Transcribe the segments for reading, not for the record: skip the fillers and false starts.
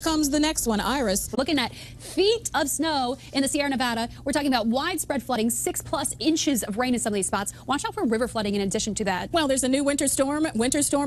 Comes the next one, Iras. Looking at feet of snow in the Sierra Nevada. We're talking about widespread flooding, 6+ inches of rain in some of these spots. Watch out for river flooding in addition to that. Well, there's a new winter storm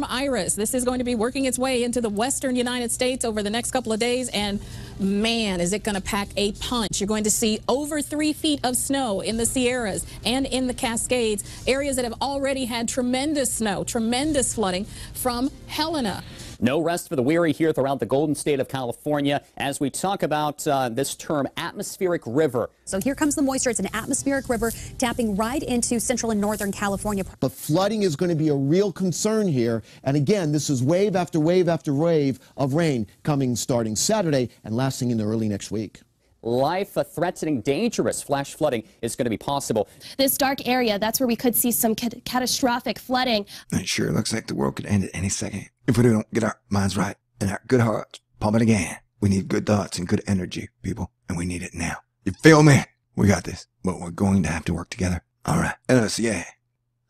Iras. This is going to be working its way into the western United States over the next couple of days, and man, is it going to pack a punch. You're going to see over 3 feet of snow in the Sierras and in the Cascades, areas that have already had tremendous snow, tremendous flooding from Helena. No rest for the weary here throughout the Golden State of California as we talk about this term, atmospheric river. So here comes the moisture. It's an atmospheric river tapping right into central and northern California. But flooding is going to be a real concern here. And again, this is wave after wave after wave of rain coming starting Saturday and lasting into early next week. Life-threatening, dangerous flash flooding is going to be possible. This dark area, that's where we could see some catastrophic flooding. It sure looks like the world could end at any second if we don't get our minds right and our good hearts pumping again. We need good thoughts and good energy, people, and we need it now. You feel me? We got this, but we're going to have to work together. All right. Yeah.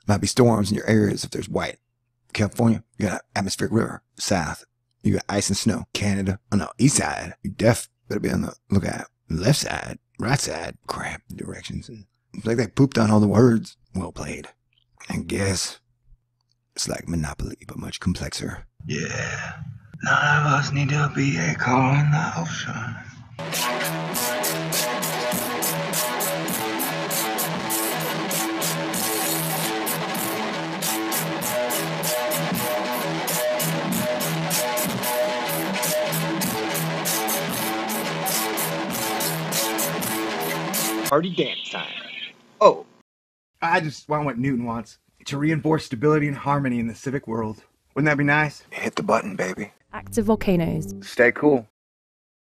Might be storms in your areas if there's white. California, you got an atmospheric river. South, you got ice and snow. Canada, on the east side, you better be on the lookout. Left side, right side, crap directions. And it's like they pooped on all the words. Well played. And guess it's like Monopoly, but much complexer. Yeah, none of us need to be a car in the ocean. Party dance time. Oh, I just want what Newton wants. To reinforce stability and harmony in the civic world. Wouldn't that be nice? Hit the button, baby. Active volcanoes. Stay cool.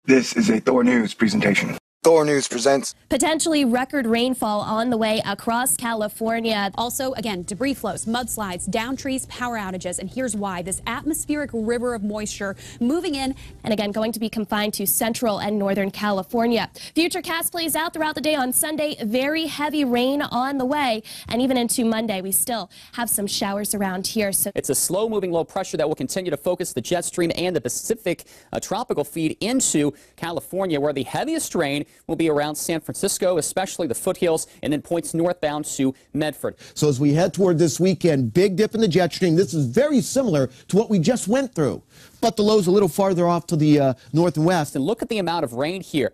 This is a Thor News presentation. Thor News presents Potentially record rainfall on the way across California. Also, again, debris flows, mudslides, down trees, power outages. And here's why. This atmospheric river of moisture moving in. And again, going to be confined to central and northern California. Futurecast plays out throughout the day on Sunday. Very heavy rain on the way. And even into Monday, we still have some showers around here. So it's a slow-moving low pressure that will continue to focus the jet stream and the Pacific tropical feed into California, where the heaviest rain will be around San Francisco, especially the foothills, and then points northbound to Medford. So as we head toward this weekend, big dip in the jet stream. This is very similar to what we just went through, but the low's a little farther off to the north and west. And look at the amount of rain here.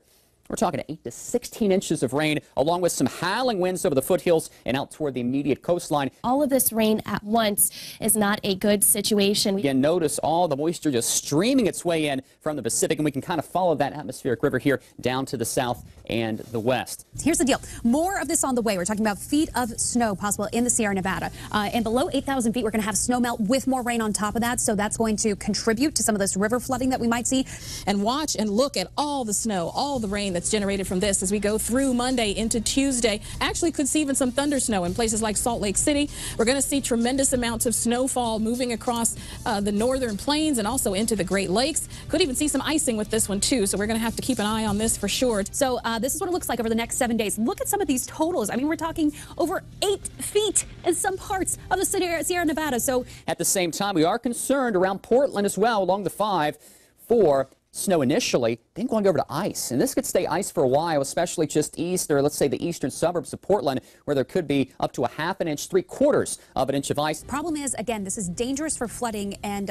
We're talking 8 to 16 inches of rain, along with some howling winds over the foothills and out toward the immediate coastline. All of this rain at once is not a good situation. Again, notice all the moisture just streaming its way in from the Pacific, and we can kind of follow that atmospheric river here down to the south and the west. Here's the deal. More of this on the way. We're talking about feet of snow possible in the Sierra Nevada. And below 8,000 feet, we're going to have snow melt with more rain on top of that. So that's going to contribute to some of this river flooding that we might see. And watch and look at all the snow, all the rain that's generated from this as we go through Monday into Tuesday. Actually could see even some thunder snow in places like Salt Lake City. We're going to see tremendous amounts of snowfall moving across the northern plains and also into the Great Lakes. Could even see some icing with this one too, so we're going to have to keep an eye on this for sure. So this is what it looks like over the next 7 days. Look at some of these totals. I mean, we're talking over 8 feet in some parts of the Sierra Nevada. So at the same time, we are concerned around Portland as well along the 5 for snow initially, then going over to ice. And this could stay ice for a while, especially just east, or let's say the eastern suburbs of Portland, where there could be up to a ½ inch, 3/4 of an inch of ice. Problem is, again, this is dangerous for flooding, and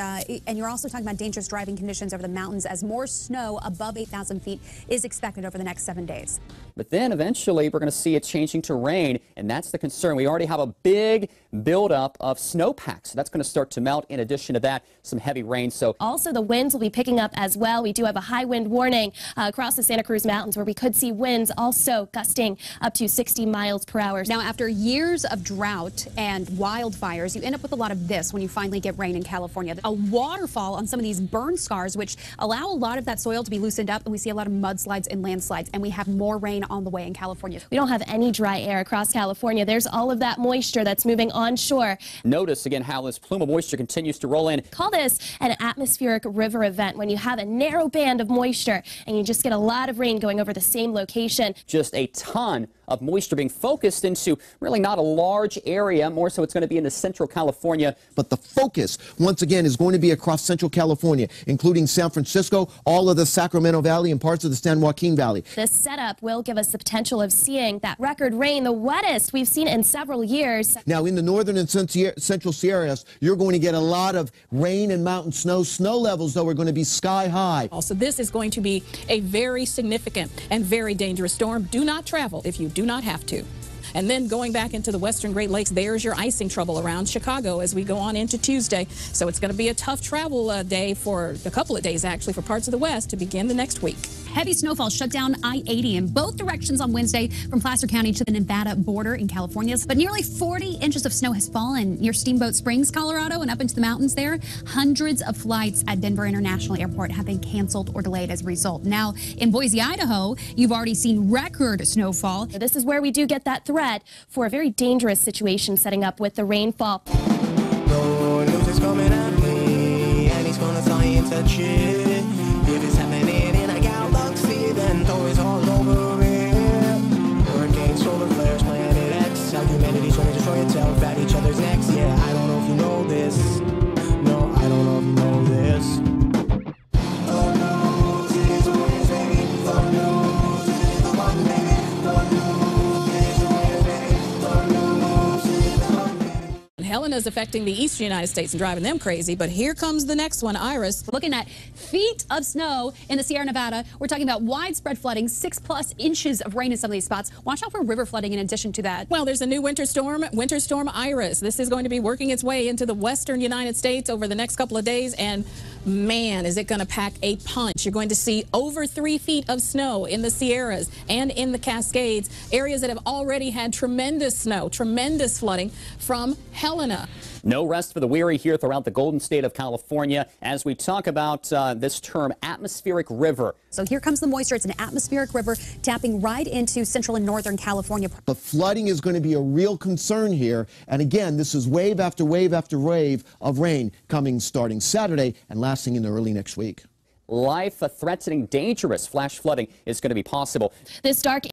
you're also talking about dangerous driving conditions over the mountains as more snow above 8,000 feet is expected over the next 7 days. But then eventually we're going to see it changing to rain, and that's the concern. We already have a big buildup of snowpack, so that's going to start to melt. In addition to that, some heavy rain. So also the winds will be picking up as well. We do have a high wind warning across the Santa Cruz Mountains, where we could see winds also gusting up to 60 miles per hour. Now, after years of drought and wildfires, you end up with a lot of this when you finally get rain in California. A waterfall on some of these burn scars, which allow a lot of that soil to be loosened up, and we see a lot of mudslides and landslides, and we have more rain on the way in California. We don't have any dry air across California. There's all of that moisture that's moving onshore. Notice again how this plume of moisture continues to roll in. Call this an atmospheric river event, when you have a narrow band of moisture and you just get a lot of rain going over the same location. Just a ton of moisture being focused into really not a large area. More so it's going to be into central California. But the focus, once again, is going to be across central California, including San Francisco, all of the Sacramento Valley, and parts of the San Joaquin Valley. This setup will give us the potential of seeing that record rain, the wettest we've seen in several years. Now, in the northern and central Sierras, you're going to get a lot of rain and mountain snow. Snow levels, though, are going to be sky high. Also, this is going to be a very significant and very dangerous storm. Do not travel if you do not have to. And then going back into the western Great Lakes, there's your icing trouble around Chicago as we go on into Tuesday. So it's going to be a tough travel day for a couple of days, actually, for parts of the west to begin the next week. Heavy snowfall shut down I-80 in both directions on Wednesday from Placer County to the Nevada border in California. But nearly 40 inches of snow has fallen near Steamboat Springs, Colorado, and up into the mountains there. Hundreds of flights at Denver International Airport have been canceled or delayed as a result. Now, in Boise, Idaho, you've already seen record snowfall. This is where we do get that threat for a very dangerous situation setting up with the rainfall. No news is coming at me, and he's gonna science that shit. If it's happening in a galaxy, then throw it all over it. Hurricane, solar flares, planet X, how humanity's trying to destroy itself at each other's necks. Yeah, I don't know if you know this. No, I don't know if you know this. Helena's affecting the eastern United States and driving them crazy, but here comes the next one, Iras. Looking at feet of snow in the Sierra Nevada. We're talking about widespread flooding, 6+ inches of rain in some of these spots. Watch out for river flooding in addition to that. Well, there's a new winter storm Iras. This is going to be working its way into the western United States over the next couple of days, and man, is it going to pack a punch. You're going to see over 3 feet of snow in the Sierras and in the Cascades, areas that have already had tremendous snow, tremendous flooding from Helena. No rest for the weary here throughout the Golden State of California as we talk about this term, atmospheric river. So here comes the moisture. It's an atmospheric river tapping right into central and northern California. The flooding is going to be a real concern here. And again, this is wave after wave after wave of rain coming starting Saturday and lasting into early next week. Life-threatening, dangerous flash flooding is going to be possible. This dark